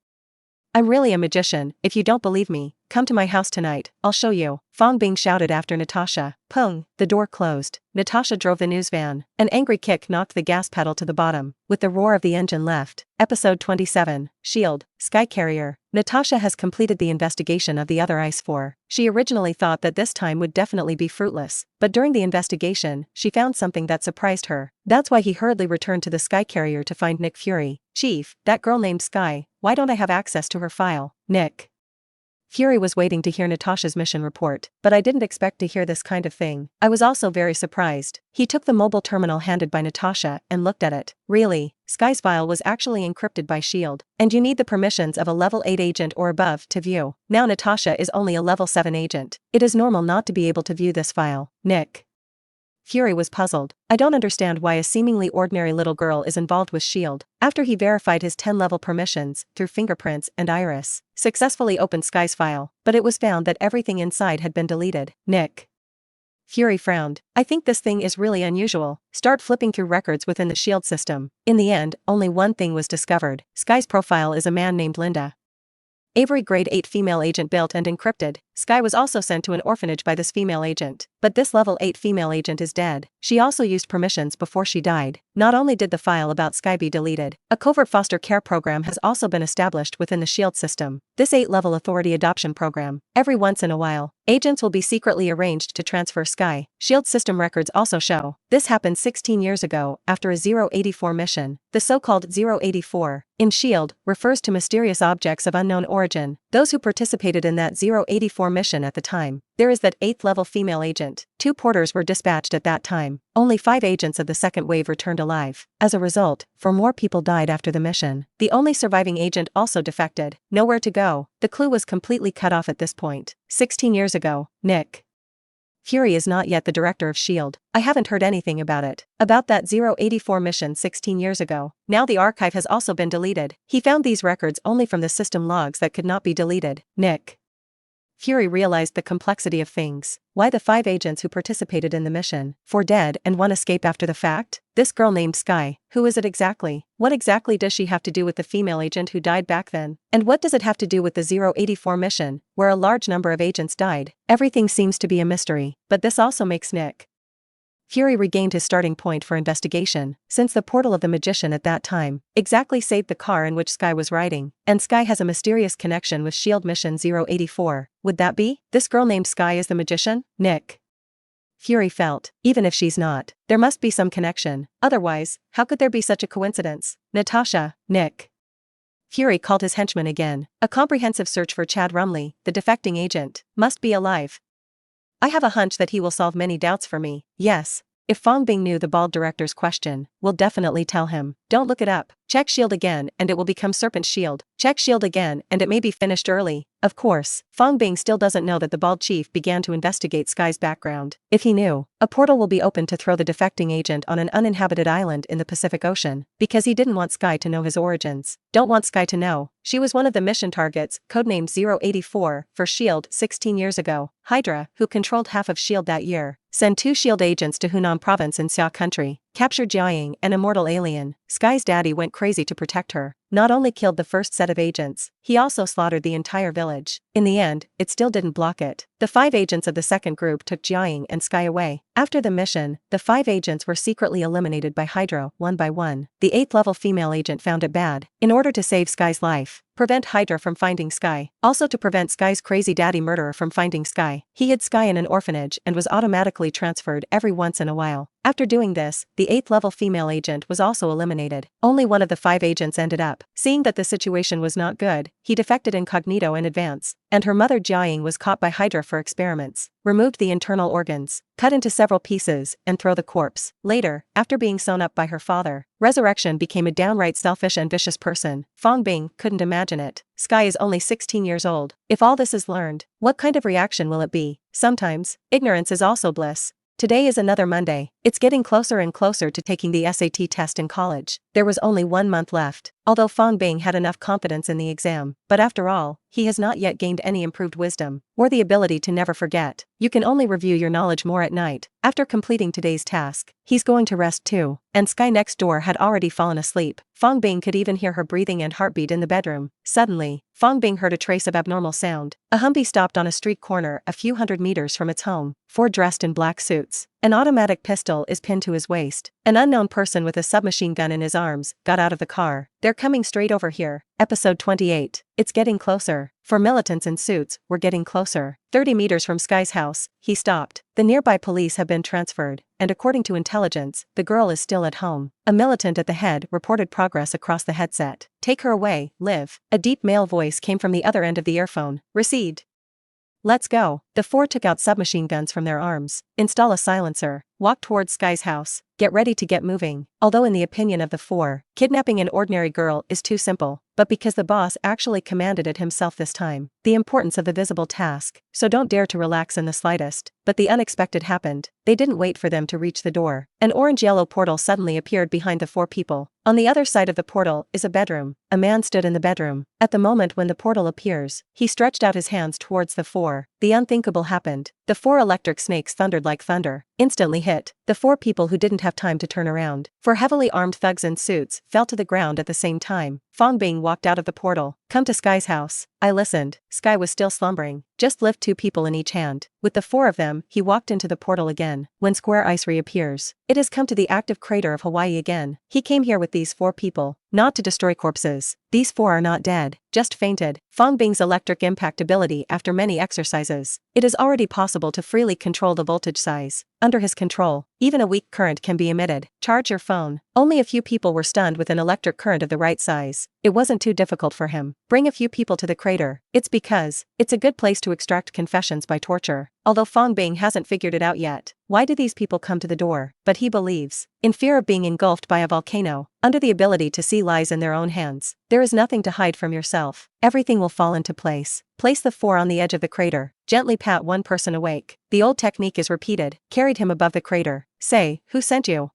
Speaker 1: I'm really a magician. If you don't believe me, come to my house tonight, I'll show you." Fang Bing shouted after Natasha. Pung, the door closed. Natasha drove the news van. An angry kick knocked the gas pedal to the bottom, with the roar of the engine left. Episode 27, Shield, Sky Carrier. Natasha has completed the investigation of the other Ice 4. She originally thought that this time would definitely be fruitless, but during the investigation, she found something that surprised her. That's why he hurriedly returned to the Sky Carrier to find Nick Fury. "Chief, that girl named Sky, why don't I have access to her file?" Nick Fury was waiting to hear Natasha's mission report, but I didn't expect to hear this kind of thing. I was also very surprised. He took the mobile terminal handed by Natasha and looked at it. "Really? Sky's file was actually encrypted by S.H.I.E.L.D. And you need the permissions of a level 8 agent or above to view. Now Natasha is only a level 7 agent. It is normal not to be able to view this file." Nick Fury was puzzled. "I don't understand why a seemingly ordinary little girl is involved with S.H.I.E.L.D. After he verified his 10-level permissions through fingerprints and iris, successfully opened Sky's file, but it was found that everything inside had been deleted. Nick Fury frowned. "I think this thing is really unusual. Start flipping through records within the S.H.I.E.L.D. system." In the end, only one thing was discovered. Sky's profile is a man named Linda Avery, grade 8 female agent, built and encrypted. Sky was also sent to an orphanage by this female agent. But this level 8 female agent is dead. She also used permissions before she died. Not only did the file about Sky be deleted, a covert foster care program has also been established within the S.H.I.E.L.D. system. This 8-level authority adoption program. Every once in a while, agents will be secretly arranged to transfer Sky. S.H.I.E.L.D. system records also show. This happened 16 years ago after a 084 mission. The so-called 084 in S.H.I.E.L.D. refers to mysterious objects of unknown origin. Those who participated in that 084 mission at the time. There is that 8th-level female agent. 2 porters were dispatched at that time. Only 5 agents of the second wave returned alive. As a result, 4 more people died after the mission. The only surviving agent also defected. Nowhere to go. The clue was completely cut off at this point. 16 years ago, Nick Fury is not yet the director of S.H.I.E.L.D. I haven't heard anything about it. About that 084 mission 16 years ago. Now the archive has also been deleted. He found these records only from the system logs that could not be deleted. Nick Fury realized the complexity of things. Why the 5 agents who participated in the mission, 4 dead and 1 escape after the fact? This girl named Sky, who is it exactly? What exactly does she have to do with the female agent who died back then? And what does it have to do with the 084 mission, where a large number of agents died? Everything seems to be a mystery, but this also makes Nick Fury regained his starting point for investigation, since the portal of the magician at that time exactly saved the car in which Sky was riding, and Sky has a mysterious connection with SHIELD Mission 084. Would that be? This girl named Sky is the magician? Nick. Fury felt, even if she's not, there must be some connection, otherwise, how could there be such a coincidence? Natasha, Nick. Fury called his henchman again. A comprehensive search for Chad Rumley, the defecting agent, must be alive. I have a hunch that he will solve many doubts for me. Yes. If Fang Bing knew the bald director's question, we'll definitely tell him. Don't look it up. Check SHIELD again and it will become Serpent Shield. Check SHIELD again and it may be finished early. Of course, Fang Bing still doesn't know that the bald chief began to investigate Sky's background. If he knew, a portal will be open to throw the defecting agent on an uninhabited island in the Pacific Ocean, because he didn't want Sky to know his origins. Don't want Sky to know. She was one of the mission targets, codenamed 084, for SHIELD 16 years ago. Hydra, who controlled half of SHIELD that year, sent 2 SHIELD agents to Hunan province in Xia country, captured Jiaying, an immortal alien. Sky's daddy went crazy to protect her, not only killed the first set of agents, he also slaughtered the entire village. In the end, it still didn't block it. The 5 agents of the second group took Jiaying and Sky away. After the mission, the 5 agents were secretly eliminated by Hydra, one by one. The 8th level female agent found it bad. In order to save Sky's life, prevent Hydra from finding Sky, also to prevent Sky's crazy daddy murderer from finding Sky, he hid Sky in an orphanage and was automatically transferred every once in a while. After doing this, the 8th level female agent was also eliminated. Only one of the 5 agents ended up. Seeing that the situation was not good, he defected incognito in advance, and her mother Jiaying was caught by Hydra for experiments, removed the internal organs, cut into several pieces, and throw the corpse. Later, after being sewn up by her father, Resurrection became a downright selfish and vicious person. Fang Bing couldn't imagine it. Sky is only 16 years old. If all this is learned, what kind of reaction will it be? Sometimes, ignorance is also bliss. Today is another Monday. It's getting closer and closer to taking the SAT test in college. There was only 1 month left. Although Fang Bing had enough confidence in the exam, but after all, he has not yet gained any improved wisdom, or the ability to never forget. You can only review your knowledge more at night. After completing today's task, he's going to rest too, and Sky next door had already fallen asleep. Fang Bing could even hear her breathing and heartbeat in the bedroom. Suddenly, Fang Bing heard a trace of abnormal sound. A Humvee stopped on a street corner a few hundred meters from its home. 4 dressed in black suits. An automatic pistol is pinned to his waist. An unknown person with a submachine gun in his arms got out of the car. They're coming straight over here. Episode 28. It's getting closer. 4 militants in suits were getting closer. 30 meters from Sky's house, he stopped. The nearby police have been transferred, and according to intelligence, the girl is still at home. A militant at the head reported progress across the headset. Take her away, Liv. A deep male voice came from the other end of the earphone. Received. Let's go. The 4 took out submachine guns from their arms. Install a silencer. Walk towards Sky's house. Get ready to get moving. Although in the opinion of the 4, kidnapping an ordinary girl is too simple, but because the boss actually commanded it himself this time, the importance of the visible task, so don't dare to relax in the slightest. But the unexpected happened. They didn't wait for them to reach the door. An orange-yellow portal suddenly appeared behind the 4 people. On the other side of the portal is a bedroom. A man stood in the bedroom. At the moment when the portal appears, he stretched out his hands towards the 4. The unthinkable happened. The 4 electric snakes thundered like thunder, instantly hit the 4 people who didn't have time to turn around. 4 heavily armed thugs in suits fell to the ground at the same time. Fang Bing walked out of the portal. Come to Sky's house. I listened. Sky was still slumbering. Just lift 2 people in each hand. With the 4 of them, he walked into the portal again. When Square Ice reappears, it has come to the active crater of Hawaii again. He came here with these 4 people, not to destroy corpses. These 4 are not dead, just fainted. Fang Bing's electric impact ability after many exercises. It is already possible to freely control the voltage size. Under his control, even a weak current can be emitted. Charge your phone. Only a few people were stunned with an electric current of the right size. It wasn't too difficult for him. Bring a few people to the crater. It's because it's a good place to extract confessions by torture. Although Fang Bing hasn't figured it out yet. Why do these people come to the door? But he believes, in fear of being engulfed by a volcano, under the ability to see lies in their own hands, there is nothing to hide from yourself. Everything will fall into place. Place the 4 on the edge of the crater. Gently pat one person awake. The old technique is repeated. Carried him above the crater. Say, who sent you?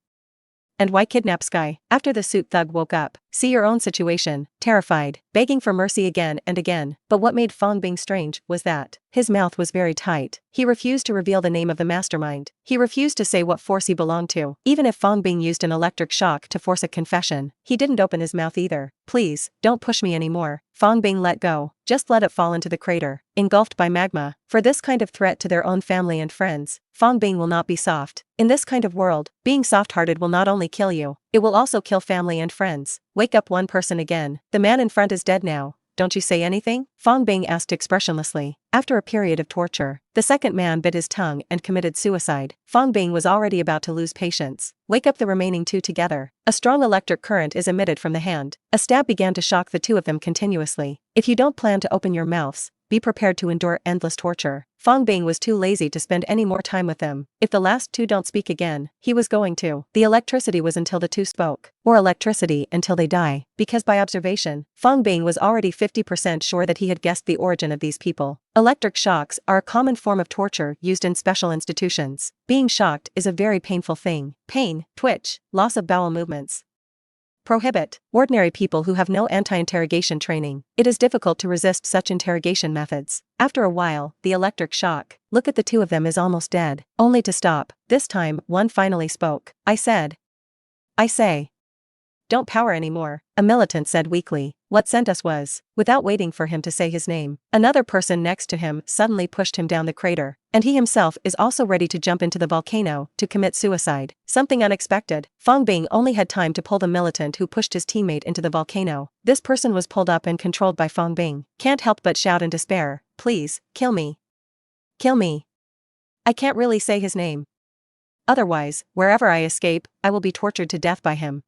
Speaker 1: And why kidnap Sky? After the suit thug woke up, see your own situation, terrified, begging for mercy again and again. But what made Fang Bing strange was that his mouth was very tight. He refused to reveal the name of the mastermind. He refused to say what force he belonged to. Even if Fang Bing used an electric shock to force a confession, he didn't open his mouth either. Please, don't push me anymore. Fang Bing let go. Just let it fall into the crater, engulfed by magma. For this kind of threat to their own family and friends, Fang Bing will not be soft. In this kind of world, being soft-hearted will not only kill you, it will also kill family and friends. Wake up one person again. The man in front is dead now. Don't you say anything? Fang Bing asked expressionlessly. After a period of torture, the second man bit his tongue and committed suicide. Fang Bing was already about to lose patience. Wake up the remaining two together. A strong electric current is emitted from the hand. A stab began to shock the two of them continuously. If you don't plan to open your mouths, be prepared to endure endless torture. Fang Bing was too lazy to spend any more time with them. If the last two don't speak again, he was going to. The electricity was until the two spoke. Or electricity until they die. Because by observation, Fang Bing was already 50% sure that he had guessed the origin of these people. Electric shocks are a common form of torture used in special institutions. Being shocked is a very painful thing. Pain, twitch, loss of bowel movements. Prohibit. Ordinary people who have no anti-interrogation training, it is difficult to resist such interrogation methods. After a while, the electric shock, look at the two of them is almost dead, only to stop. This time, one finally spoke. I say. Don't power anymore, a militant said weakly. What sent us was, without waiting for him to say his name. Another person next to him suddenly pushed him down the crater, and he himself is also ready to jump into the volcano to commit suicide. Something unexpected. Fang Bing only had time to pull the militant who pushed his teammate into the volcano. This person was pulled up and controlled by Fang Bing. Can't help but shout in despair, please, kill me. Kill me. I can't really say his name. Otherwise, wherever I escape, I will be tortured to death by him.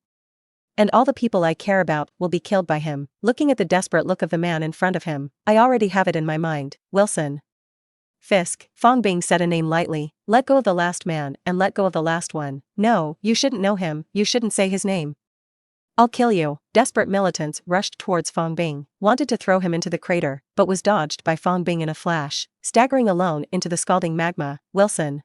Speaker 1: And all the people I care about will be killed by him. Looking at the desperate look of the man in front of him, I already have it in my mind. Wilson. Fisk. Fang Bing said a name lightly. Let go of the last man and let go of the last one. No, you shouldn't know him, you shouldn't say his name. I'll kill you. Desperate militants rushed towards Fang Bing, wanted to throw him into the crater, but was dodged by Fang Bing in a flash, staggering alone into the scalding magma. Wilson.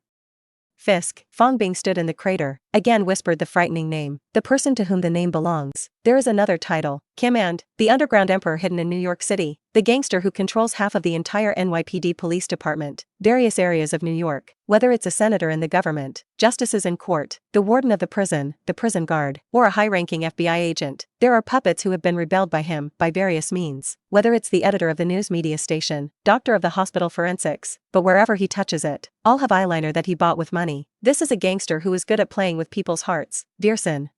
Speaker 1: Fisk. Fang Bing stood in the crater, again whispered the frightening name, the person to whom the name belongs. There is another title, Kim and, the underground emperor hidden in New York City, the gangster who controls half of the entire NYPD police department, various areas of New York, whether it's a senator in the government, justices in court, the warden of the prison guard, or a high-ranking FBI agent. There are puppets who have been rebelled by him by various means, whether it's the editor of the news media station, doctor of the hospital forensics, but wherever he touches it, all have eyeliner that he bought with money. This is a gangster who is good at playing with people's hearts. Viersen.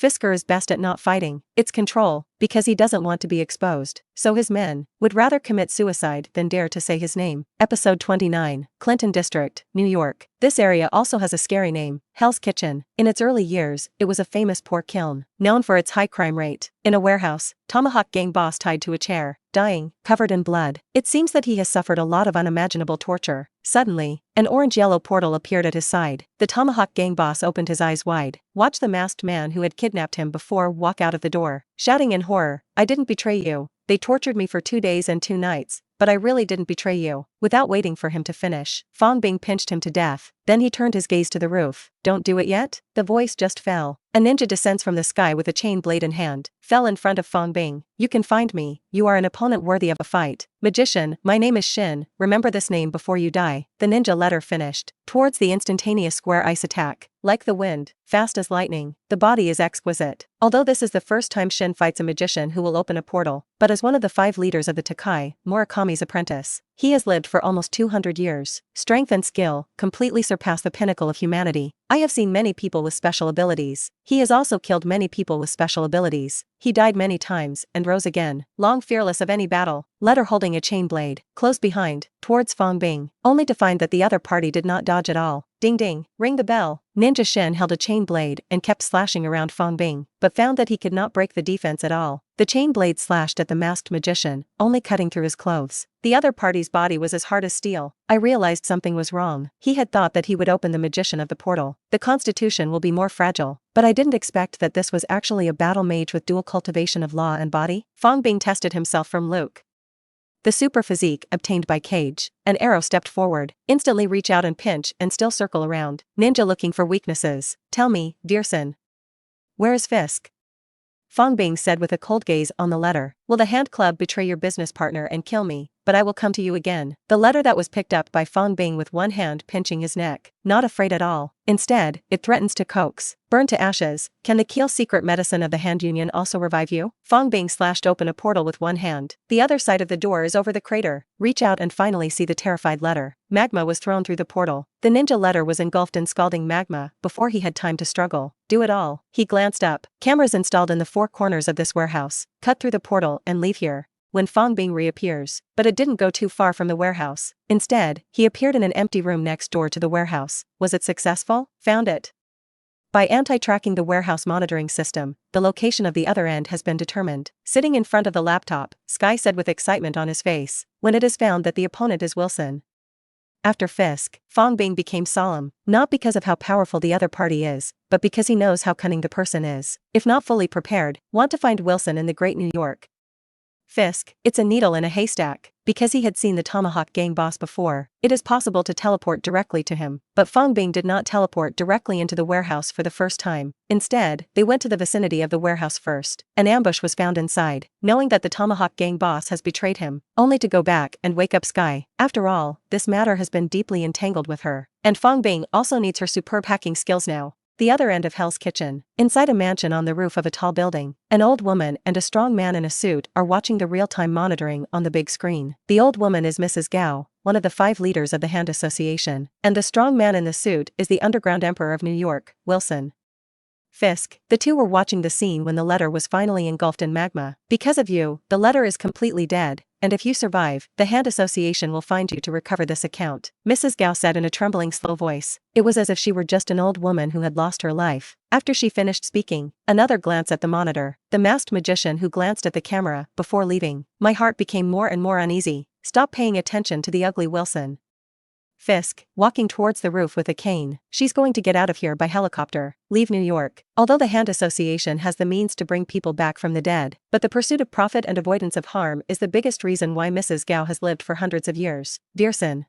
Speaker 1: Fisker is best at not fighting, it's control, because he doesn't want to be exposed, so his men would rather commit suicide than dare to say his name. Episode 29, Clinton District, New York. This area also has a scary name, Hell's Kitchen. In its early years, it was a famous pork kiln, known for its high crime rate. In a warehouse, Tomahawk gang boss tied to a chair, dying, covered in blood. It seems that he has suffered a lot of unimaginable torture. Suddenly, an orange-yellow portal appeared at his side. The Tomahawk gang boss opened his eyes wide, watched the masked man who had kidnapped him before walk out of the door, shouting in horror, I didn't betray you. They tortured me for 2 days and 2 nights, but I really didn't betray you. Without waiting for him to finish, Fang Bing pinched him to death. Then he turned his gaze to the roof. Don't do it yet? The voice just fell. A ninja descends from the sky with a chain blade in hand, fell in front of Fang Bing. You can find me, you are an opponent worthy of a fight. Magician, my name is Shin, remember this name before you die. The ninja letter finished, towards the instantaneous square ice attack. Like the wind, fast as lightning, the body is exquisite. Although this is the first time Shin fights a magician who will open a portal, but as one of the 5 leaders of the Takai, Murakami's apprentice, he has lived for almost 200 years. Strength and skill completely surpass the pinnacle of humanity. I have seen many people with special abilities. He has also killed many people with special abilities. He died many times and rose again, long fearless of any battle, letter holding a chain blade, close behind, towards Fang Bing, only to find that the other party did not dodge at all. Ding ding, ring the bell. Ninja Shin held a chain blade and kept slashing around Fang Bing, but found that he could not break the defense at all. The chain blade slashed at the masked magician, only cutting through his clothes. The other party's body was as hard as steel. I realized something was wrong. He had thought that he would open the magician of the portal. The constitution will be more fragile, but I didn't expect that this was actually a battle mage with dual cultivation of law and body. Fang Bing tested himself from Luke. The super physique obtained by Cage. An arrow stepped forward, instantly reach out and pinch and still circle around. Ninja looking for weaknesses. Tell me, Viersen. Where is Fisk? Fang Bing said with a cold gaze on the letter. Will the Hand Club betray your business partner and kill me? But I will come to you again. The letter that was picked up by Fang Bing with one hand pinching his neck, not afraid at all. Instead, it threatens to coax, burn to ashes. Can the Kiel secret medicine of the Hand Union also revive you? Fang Bing slashed open a portal with one hand. The other side of the door is over the crater. Reach out and finally see the terrified letter. Magma was thrown through the portal. The ninja letter was engulfed in scalding magma before he had time to struggle. Do it all. He glanced up. Cameras installed in the four corners of this warehouse. Cut through the portal and leave here. When Fang Bing reappears, but it didn't go too far from the warehouse. Instead, he appeared in an empty room next door to the warehouse. Was it successful? Found it. By anti-tracking the warehouse monitoring system, the location of the other end has been determined. Sitting in front of the laptop, Sky said with excitement on his face, when it is found that the opponent is Wilson. After Fisk, Fang Bing became solemn, not because of how powerful the other party is, but because he knows how cunning the person is. If not fully prepared, want to find Wilson in the Great New York. Fisk, it's a needle in a haystack. Because he had seen the Tomahawk Gang boss before, it is possible to teleport directly to him. But Fang Bing did not teleport directly into the warehouse for the first time. Instead, they went to the vicinity of the warehouse first. An ambush was found inside, knowing that the Tomahawk Gang boss has betrayed him, only to go back and wake up Sky. After all, this matter has been deeply entangled with her. And Fang Bing also needs her superb hacking skills now. The other end of Hell's Kitchen. Inside a mansion on the roof of a tall building, an old woman and a strong man in a suit are watching the real-time monitoring on the big screen. The old woman is Mrs. Gao, one of the 5 leaders of the Hand Association, and the strong man in the suit is the Underground Emperor of New York, Wilson. Fisk, the two were watching the scene when the letter was finally engulfed in magma. Because of you, the letter is completely dead, and if you survive, the Hand Association will find you to recover this account. Mrs. Gao said in a trembling slow voice. It was as if she were just an old woman who had lost her life. After she finished speaking, another glance at the monitor, the masked magician who glanced at the camera before leaving. My heart became more and more uneasy. Stop paying attention to the ugly Wilson. Fisk, walking towards the roof with a cane. She's going to get out of here by helicopter. Leave New York. Although the Hand Association has the means to bring people back from the dead, but the pursuit of profit and avoidance of harm is the biggest reason why Mrs. Gao has lived for hundreds of years. Vierson.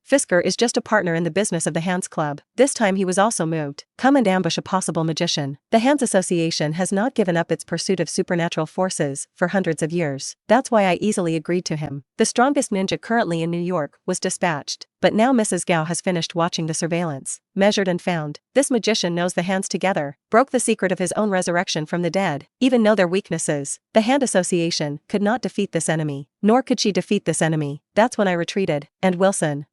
Speaker 1: Fisker is just a partner in the business of the Hands Club. This time he was also moved. Come and ambush a possible magician. The Hands Association has not given up its pursuit of supernatural forces for hundreds of years. That's why I easily agreed to him. The strongest ninja currently in New York was dispatched. But now Mrs. Gao has finished watching the surveillance, measured and found. This magician knows the Hands together, broke the secret of his own resurrection from the dead, even know their weaknesses. The Hand Association could not defeat this enemy, nor could she defeat this enemy. That's when I retreated. And Wilson.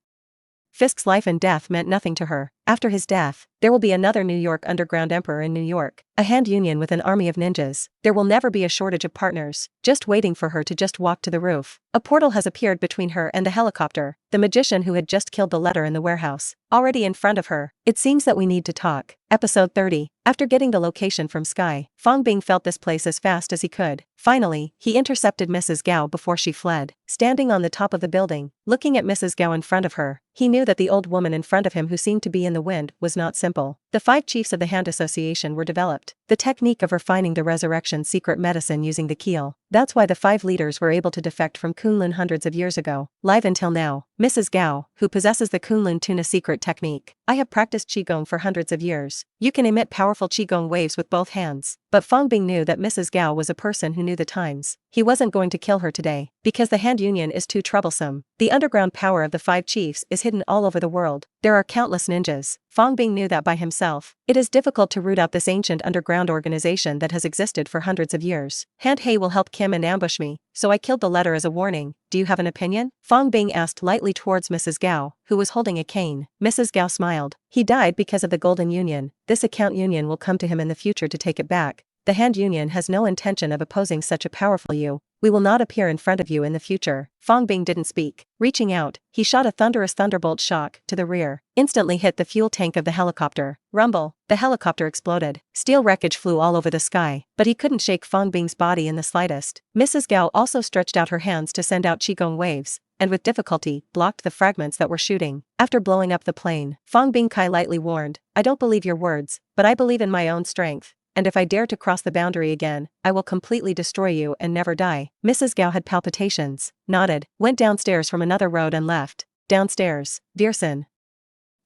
Speaker 1: Fisk's life and death meant nothing to her. After his death, there will be another New York Underground Emperor in New York, a Hand Union with an army of ninjas. There will never be a shortage of partners, just waiting for her to just walk to the roof. A portal has appeared between her and the helicopter, the magician who had just killed the letter in the warehouse, already in front of her. It seems that we need to talk. Episode 30. After getting the location from Sky, Fang Bing felt this place as fast as he could. Finally, he intercepted Mrs. Gao before she fled. Standing on the top of the building, looking at Mrs. Gao in front of her, he knew that the old woman in front of him who seemed to be in the wind was not simple. The 5 chiefs of the Hand Association were developed. The technique of refining the resurrection secret medicine using the keel. That's why the 5 leaders were able to defect from Kunlun hundreds of years ago. Live until now, Mrs. Gao, who possesses the Kunlun tuna secret technique. I have practiced Qigong for hundreds of years. You can emit powerful Qigong waves with both hands. But Fang Bing knew that Mrs. Gao was a person who knew the times. He wasn't going to kill her today, because the Hand Union is too troublesome. The underground power of the 5 chiefs is hidden all over the world. There are countless ninjas. Fang Bing knew that by himself. It is difficult to root out this ancient underground organization that has existed for hundreds of years. Hand He will help Kim and ambush me, so I killed the letter as a warning. Do you have an opinion? Fang Bing asked lightly towards Mrs. Gao, who was holding a cane. Mrs. Gao smiled. He died because of the Golden Union. This account union will come to him in the future to take it back. The Hand Union has no intention of opposing such a powerful you. We will not appear in front of you in the future. Fang Bing didn't speak. Reaching out, he shot a thunderous thunderbolt shock to the rear. Instantly hit the fuel tank of the helicopter. Rumble. The helicopter exploded. Steel wreckage flew all over the sky, but he couldn't shake Fang Bing's body in the slightest. Mrs. Gao also stretched out her hands to send out Qigong waves, and with difficulty, blocked the fragments that were shooting. After blowing up the plane, Fang Bing Kai lightly warned, I don't believe your words, but I believe in my own strength. And if I dare to cross the boundary again, I will completely destroy you and never die. Mrs. Gao had palpitations, nodded, went downstairs from another road and left. Downstairs, Vierson.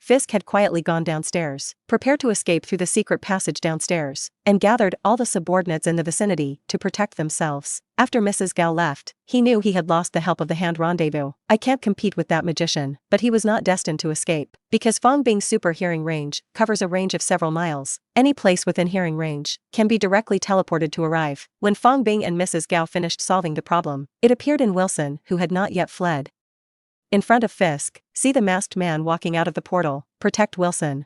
Speaker 1: Fisk had quietly gone downstairs, prepared to escape through the secret passage downstairs, and gathered all the subordinates in the vicinity to protect themselves. After Mrs. Gao left, he knew he had lost the help of the Hand Rendezvous. I can't compete with that magician, but he was not destined to escape. Because Fang Bing's super hearing range covers a range of several miles, any place within hearing range can be directly teleported to arrive. When Fang Bing and Mrs. Gao finished solving the problem, it appeared in Wilson, who had not yet fled. In front of Fisk, see the masked man walking out of the portal, protect Wilson.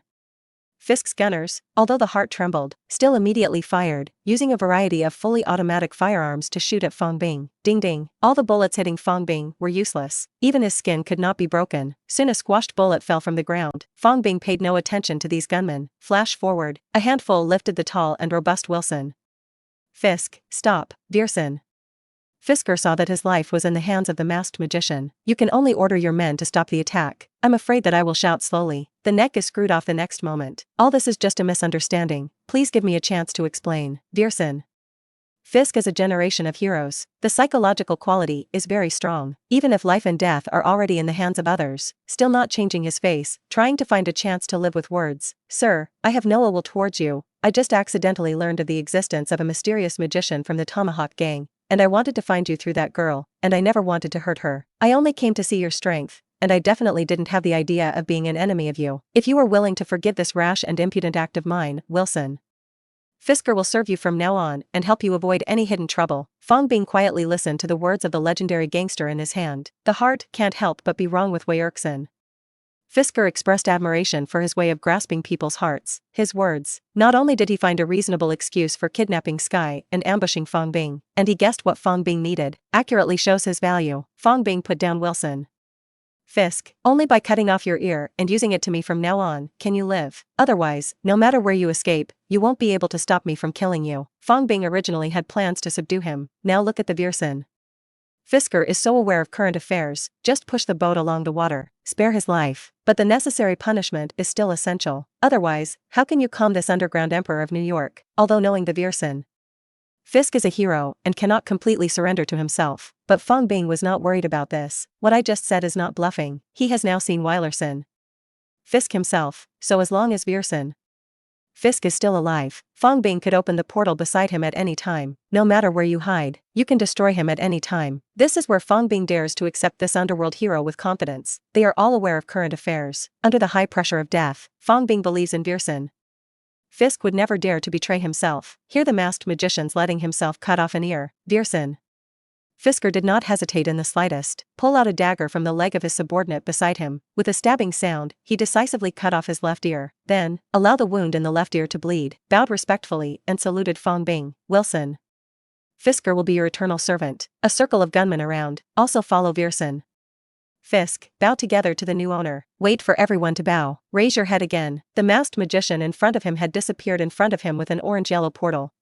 Speaker 1: Fisk's gunners, although the heart trembled, still immediately fired, using a variety of fully automatic firearms to shoot at Fang Bing. Ding ding, all the bullets hitting Fang Bing were useless. Even his skin could not be broken. Soon a squashed bullet fell from the ground. Fang Bing paid no attention to these gunmen. Flash forward, a handful lifted the tall and robust Wilson. Fisk, stop, Vierson. Fisker saw that his life was in the hands of the masked magician. You can only order your men to stop the attack. I'm afraid that I will shout slowly. The neck is screwed off the next moment. All this is just a misunderstanding. Please give me a chance to explain. Vierson. Fisk is a generation of heroes. The psychological quality is very strong. Even if life and death are already in the hands of others, still not changing his face, trying to find a chance to live with words. Sir, I have no ill will towards you. I just accidentally learned of the existence of a mysterious magician from the Tomahawk gang. And I wanted to find you through that girl, and I never wanted to hurt her. I only came to see your strength, and I definitely didn't have the idea of being an enemy of you. If you are willing to forgive this rash and impudent act of mine, Wilson. Fisker will serve you from now on and help you avoid any hidden trouble. Fang Bing quietly listened to the words of the legendary gangster in his hand. The heart can't help but be wrong with Wei Erkson. Fisker expressed admiration for his way of grasping people's hearts. His words. Not only did he find a reasonable excuse for kidnapping Sky and ambushing Fang Bing, and he guessed what Fang Bing needed, accurately shows his value. Fang Bing put down Wilson. Fisk, only by cutting off your ear and using it to me from now on, can you live. Otherwise, no matter where you escape, you won't be able to stop me from killing you. Fang Bing originally had plans to subdue him. Now look at the Vierson. Fisker is so aware of current affairs, just push the boat along the water, spare his life. But the necessary punishment is still essential. Otherwise, how can you calm this underground emperor of New York? Although knowing the Vierson. Fisk is a hero and cannot completely surrender to himself. But Fang Bing was not worried about this. What I just said is not bluffing. He has now seen Wielerson. Fisk himself, so as long as Vierson. Fisk is still alive. Fang Bing could open the portal beside him at any time. No matter where you hide, you can destroy him at any time. This is where Fang Bing dares to accept this underworld hero with confidence. They are all aware of current affairs. Under the high pressure of death, Fang Bing believes in Vierson. Fisk would never dare to betray himself. Here the masked magician's letting himself cut off an ear. Vierson. Fisker did not hesitate in the slightest. Pull out a dagger from the leg of his subordinate beside him. With a stabbing sound, he decisively cut off his left ear. Then, allow the wound in the left ear to bleed, bowed respectfully, and saluted Fang Bing. Wilson. Fisker will be your eternal servant. A circle of gunmen around. Also follow Vierson. Fisk, bow together to the new owner. Wait for everyone to bow. Raise your head again. The masked magician in front of him had disappeared in front of him with an orange-yellow portal.